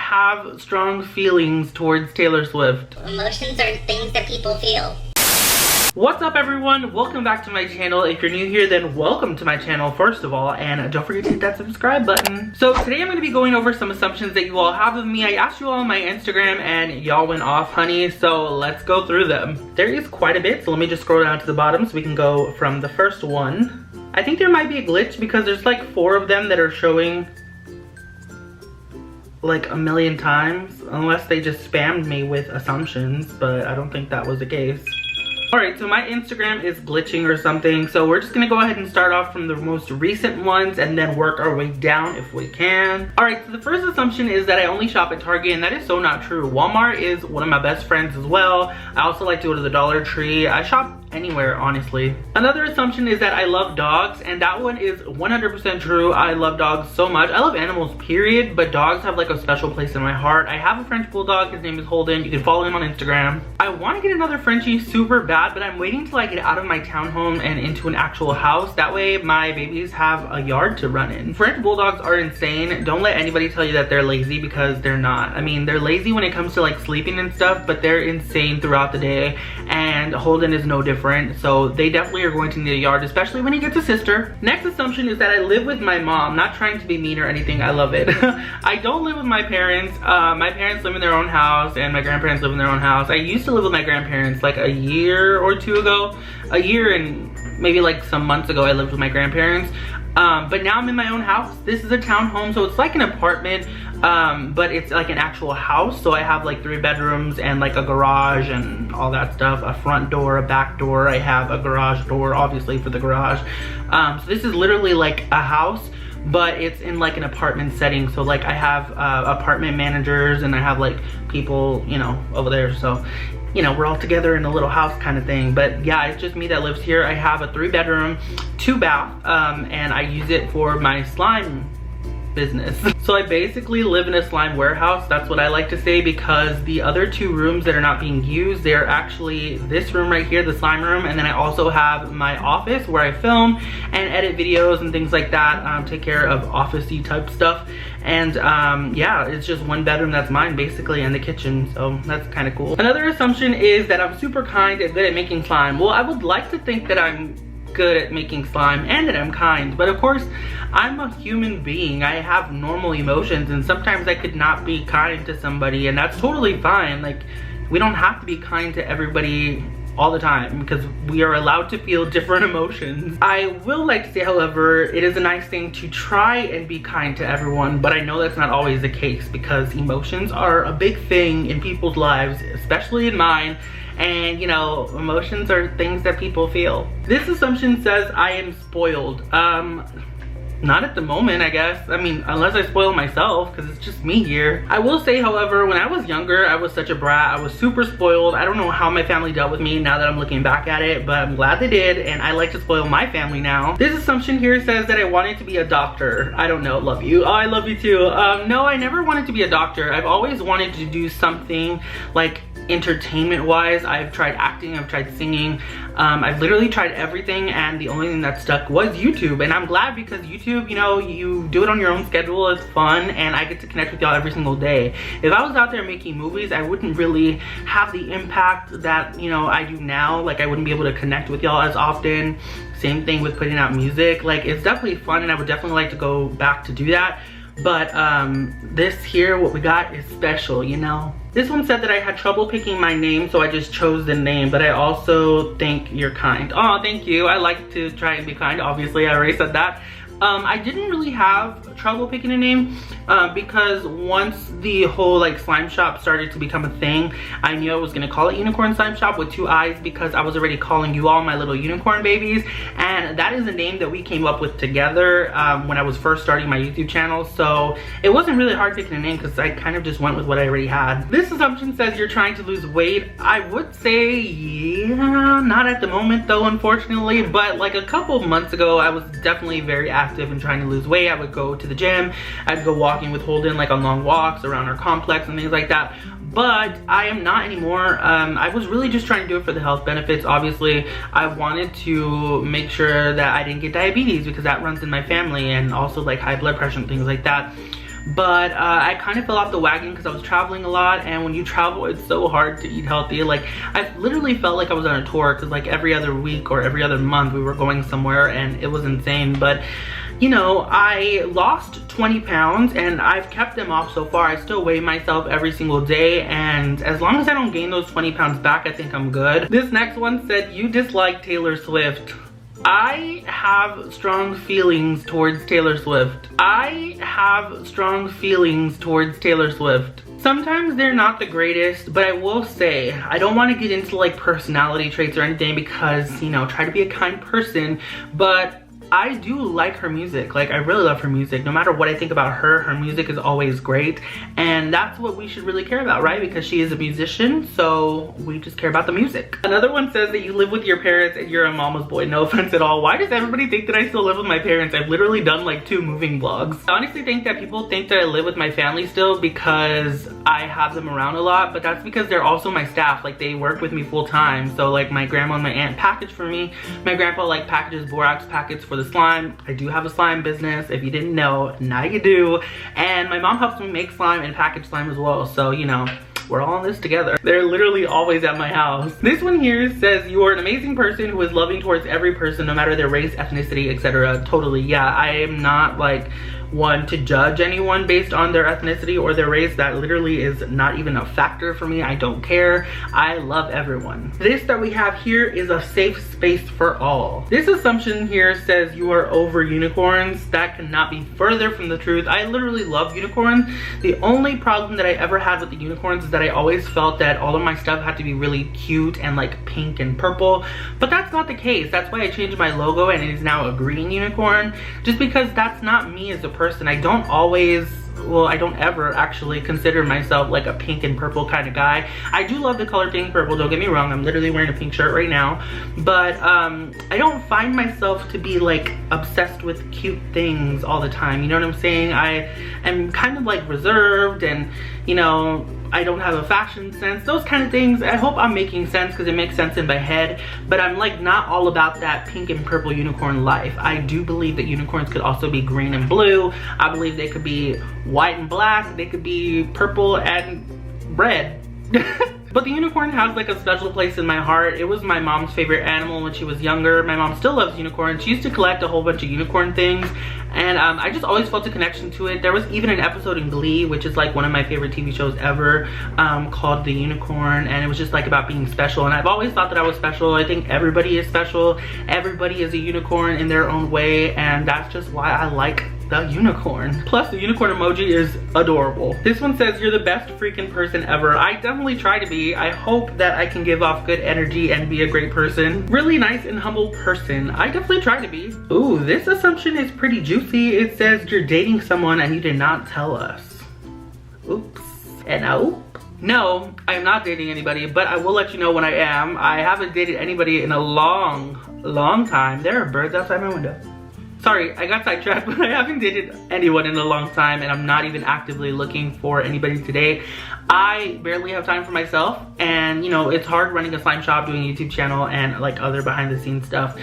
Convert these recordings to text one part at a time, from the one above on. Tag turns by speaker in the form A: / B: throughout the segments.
A: have strong feelings towards Taylor Swift.
B: Emotions are things that people feel.
A: What's up everyone? Welcome back to my channel. If you're new here, then welcome to my channel first of all, and don't forget to hit that subscribe button. So today I'm going to be going over some assumptions that you all have of me. I asked you all on my Instagram and y'all went off, honey, so let's go through them. There is quite a bit, so let me just scroll down to the bottom so we can go from the first one. I think there might be a glitch because there's like 4 of them that are showing like a million times, unless they just spammed me with assumptions, but I don't think that was the case. Alright, so my Instagram is glitching or something, so we're just gonna go ahead and start off from the most recent ones and then work our way down if we can. Alright, so the first assumption is that I only shop at Target, and that is so not true. Walmart is one of my best friends as well. I also like to go to the Dollar Tree. I shop anywhere, honestly. Another assumption is that I love dogs, and that one is 100% true. I love dogs so much. I love animals, period, but dogs have like a special place in my heart. I have a French Bulldog. His name is Holden. You can follow him on Instagram. I want to get another Frenchie super bad, but I'm waiting till I get out of my townhome and into an actual house. That way my babies have a yard to run in. French Bulldogs are insane. Don't let anybody tell you that they're lazy, because they're not. I mean, they're lazy when it comes to like sleeping and stuff, but they're insane throughout the day, and Holden is no different. So they definitely are going to need a yard, especially when he gets a sister. Next assumption is that I live with my mom. Not trying to be mean or anything, I love it. I don't live with my parents. My parents live in their own house and my grandparents live in their own house. I used to live with my grandparents like a year or two ago. A year and maybe like some months ago I lived with my grandparents. But now I'm in my own house. This is a townhome, so it's like an apartment, but it's like an actual house. So I have like 3 bedrooms and like a garage and all that stuff, a front door, a back door. I have a garage door, obviously, for the garage. So this is literally like a house, but it's in like an apartment setting. So like I have apartment managers and I have like people, you know, over there. So, you know, we're all together in a little house kind of thing. But yeah, it's just me that lives here. I have a 3-bedroom, 2-bath, and I use it for my slime business. So I basically live in a slime warehouse. That's what I like to say, because the other 2 rooms that are not being used, they're actually this room right here, the slime room, and then I also have my office where I film and edit videos and things like that, take care of office-y type stuff. And yeah, it's just 1 bedroom that's mine basically, and the kitchen, so that's kind of cool. Another assumption is that I'm super kind and good at making slime. Well, I would like to think that I'm good at making slime and that I'm kind, but of course I'm a human being. I have normal emotions, and sometimes I could not be kind to somebody, and that's totally fine. Like, we don't have to be kind to everybody all the time, because we are allowed to feel different emotions. I will like to say, however, it is a nice thing to try and be kind to everyone, but I know that's not always the case, because emotions are a big thing in people's lives, especially in mine. And you know, emotions are things that people feel. This assumption says I am spoiled. Not at the moment, I guess. I mean, unless I spoil myself, because it's just me here. I will say, however, when I was younger, I was such a brat. I was super spoiled. I don't know how my family dealt with me now that I'm looking back at it, but I'm glad they did, and I like to spoil my family now. This assumption here says that I wanted to be a doctor. I don't know, love you. Oh, I love you too. No, I never wanted to be a doctor. I've always wanted to do something like entertainment wise. I've tried acting, I've tried singing, I've literally tried everything, and the only thing that stuck was YouTube. And I'm glad, because YouTube, you know, you do it on your own schedule, it's fun, and I get to connect with y'all every single day. If I was out there making movies, I wouldn't really have the impact that, you know, I do now. Like, I wouldn't be able to connect with y'all as often. Same thing with putting out music. Like, it's definitely fun, and I would definitely like to go back to do that. But this here, what we got, is special, you know. This one said that I had trouble picking my name, so I just chose the name, but I also think you're kind. Oh, thank you. I like to try and be kind, obviously. I already said that. I didn't really have trouble picking a name because once the whole like slime shop started to become a thing, I knew I was gonna call it Unicorn Slime Shop with 2 eyes, because I was already calling you all my little unicorn babies, and that is a name that we came up with together when I was first starting my YouTube channel. So it wasn't really hard picking a name, because I kind of just went with what I already had. This assumption says you're trying to lose weight. I would say yeah, not at the moment though, unfortunately, but like a couple of months ago I was definitely very active and trying to lose weight. I would go to the gym, I'd go walking with Holden, like on long walks around our complex and things like that. But I am not anymore. I was really just trying to do it for the health benefits. Obviously, I wanted to make sure that I didn't get diabetes, because that runs in my family, and also like high blood pressure and things like that. but I kind of fell off the wagon because I was traveling a lot, and when you travel it's so hard to eat healthy. Like I literally felt like I was on a tour because like every other week or every other month we were going somewhere, and it was insane. But you know, I lost 20 pounds and I've kept them off so far. I still weigh myself every single day, and as long as I don't gain those 20 pounds back, I think I'm good. This next one said, you dislike Taylor Swift. I have strong feelings towards Taylor Swift. I have strong feelings towards Taylor Swift. Sometimes they're not the greatest, but I will say, I don't want to get into like personality traits or anything because, you know, try to be a kind person, but I do like her music. Like I really love her music. No matter what I think about her, her music is always great, and that's what we should really care about, right? Because she is a musician, so we just care about the music. Another one says that you live with your parents and you're a mama's boy. No offense at all. Why does everybody think that I still live with my parents? I've literally done like 2 moving vlogs. I honestly think that people think that I live with my family still because I have them around a lot, but that's because they're also my staff. Like they work with me full time. So like my grandma and my aunt package for me. My grandpa like packages borax packets for the slime. I do have a slime business. If you didn't know, now you do. And my mom helps me make slime and package slime as well. So, you know, we're all in this together. They're literally always at my house. This one here says, you are an amazing person who is loving towards every person, no matter their race, ethnicity, etc. Totally, yeah. I am not like one to judge anyone based on their ethnicity or their race. That literally is not even a factor for me. I don't care. I love everyone. This that we have here is a safe space for all. This assumption here says you are over unicorns. That cannot be further from the truth. I literally love unicorns. The only problem that I ever had with the unicorns is that I always felt that all of my stuff had to be really cute and like pink and purple, but that's not the case. That's why I changed my logo and it is now a green unicorn, just because that's not me as a person. I don't always, well, I don't ever actually consider myself like a pink and purple kind of guy. I do love the color pink purple, don't get me wrong. I'm literally wearing a pink shirt right now, but I don't find myself to be like obsessed with cute things all the time, you know what I'm saying? I am kind of like reserved, and you know, I don't have a fashion sense, those kind of things. I hope I'm making sense because it makes sense in my head, but I'm like not all about that pink and purple unicorn life. I do believe that unicorns could also be green and blue. I believe they could be white and black. They could be purple and red. But the unicorn has like a special place in my heart. It was my mom's favorite animal when she was younger. My mom still loves unicorns. She used to collect a whole bunch of unicorn things, and I just always felt a connection to it. There was even an episode in Glee, which is like one of my favorite TV shows ever, called The Unicorn, and it was just like about being special, and I've always thought that I was special. I think everybody is special. Everybody is a unicorn in their own way, and that's just why I like the unicorn. Plus the unicorn emoji is adorable. This one says, you're the best freaking person ever. I definitely try to be. I hope that I can give off good energy and be a great person. Really nice and humble person. I definitely try to be. Ooh, this assumption is pretty juicy. It says you're dating someone and you did not tell us. Oops. And no, I am not dating anybody, but I will let you know when I am. I haven't dated anybody in a long time. There are birds outside my window. Sorry, I got sidetracked, but I haven't dated anyone in a long time, and I'm not even actively looking for anybody today. I barely have time for myself, and you know, it's hard running a slime shop, doing a YouTube channel, and like other behind the scenes stuff.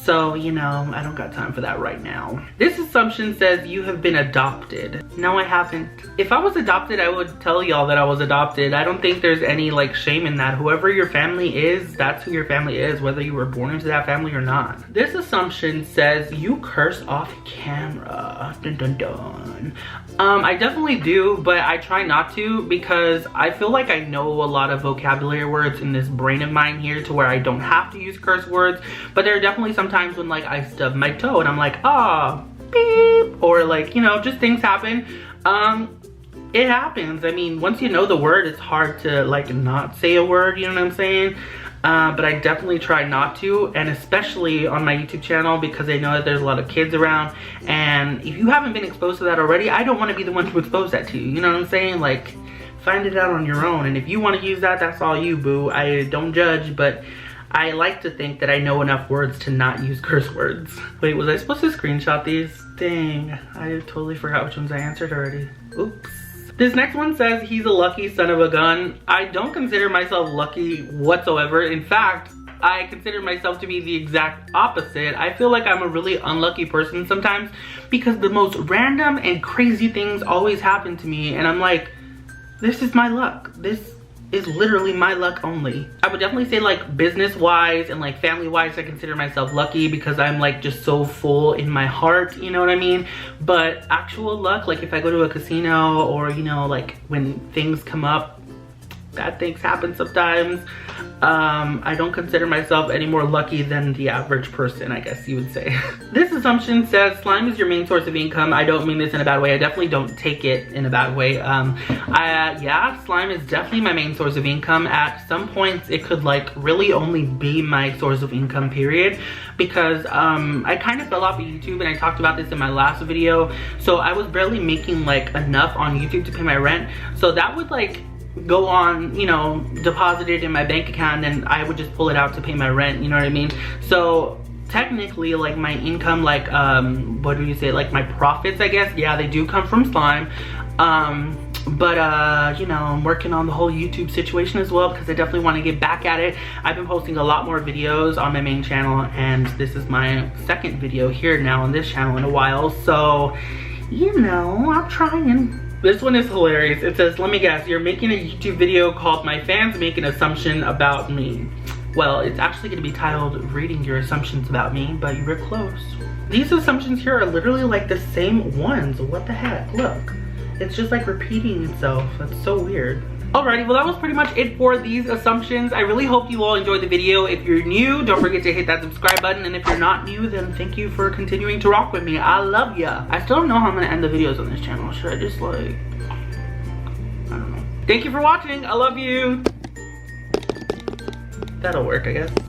A: So, you know, I don't got time for that right now. This assumption says you have been adopted. No, I haven't. If I was adopted, I would tell y'all that I was adopted. I don't think there's any like shame in that. Whoever your family is, that's who your family is, whether you were born into that family or not. This assumption says you curse off camera. Dun dun dun. I definitely do, but I try not to because I feel like I know a lot of vocabulary words in this brain of mine here to where I don't have to use curse words, but there are definitely some times when like I stub my toe and I'm like, ah, beep, or like, you know, just things happen. It happens. I mean, once you know the word, it's hard to like not say a word, you know what I'm saying? But I definitely try not to, and especially on my YouTube channel because I know that there's a lot of kids around, and if you haven't been exposed to that already, I don't want to be the one to expose that to you, you know what I'm saying? Like, find it out on your own, and if you want to use that, that's all you, boo. I don't judge, but I like to think that I know enough words to not use curse words. Wait, was I supposed to screenshot these? Dang, I totally forgot which ones I answered already. Oops. This next one says he's a lucky son of a gun. I don't consider myself lucky whatsoever. In fact, I consider myself to be the exact opposite. I feel like I'm a really unlucky person sometimes because the most random and crazy things always happen to me, and I'm like, this is my luck. This is literally my luck only. I would definitely say like business wise and like family wise, I consider myself lucky because I'm like just so full in my heart, you know what I mean? But actual luck, like if I go to a casino or, you know, like when things come up, bad things happen sometimes. I don't consider myself any more lucky than the average person, I guess you would say. This assumption says slime is your main source of income. I don't mean this in a bad way. I definitely don't take it in a bad way. Yeah, slime is definitely my main source of income. At some points, it could like really only be my source of income, period. Because I kind of fell off of YouTube, and I talked about this in my last video. So I was barely making like enough on YouTube to pay my rent. So that would like go on, you know, deposited in my bank account, and I would just pull it out to pay my rent, you know what I mean? So technically like my income, like what do you say, like my profits, I guess, yeah, they do come from slime. But you know, I'm working on the whole YouTube situation as well because I definitely want to get back at it. I've been posting a lot more videos on my main channel, and this is my second video here now on this channel in a while, so you know, I'm trying. This one is hilarious. It says, let me guess, you're making a YouTube video called My Fans Make an Assumption About Me. Well, it's actually gonna be titled Reading Your Assumptions About Me, but you were close. These assumptions here are literally like the same ones. What the heck? Look, it's just like repeating itself. That's so weird. Alrighty, well that was pretty much it for these assumptions. I really hope you all enjoyed the video. If you're new, don't forget to hit that subscribe button. And if you're not new, then thank you for continuing to rock with me. I love ya. I still don't know how I'm gonna end the videos on this channel. Should I just like, I don't know. Thank you for watching. I love you. That'll work, I guess.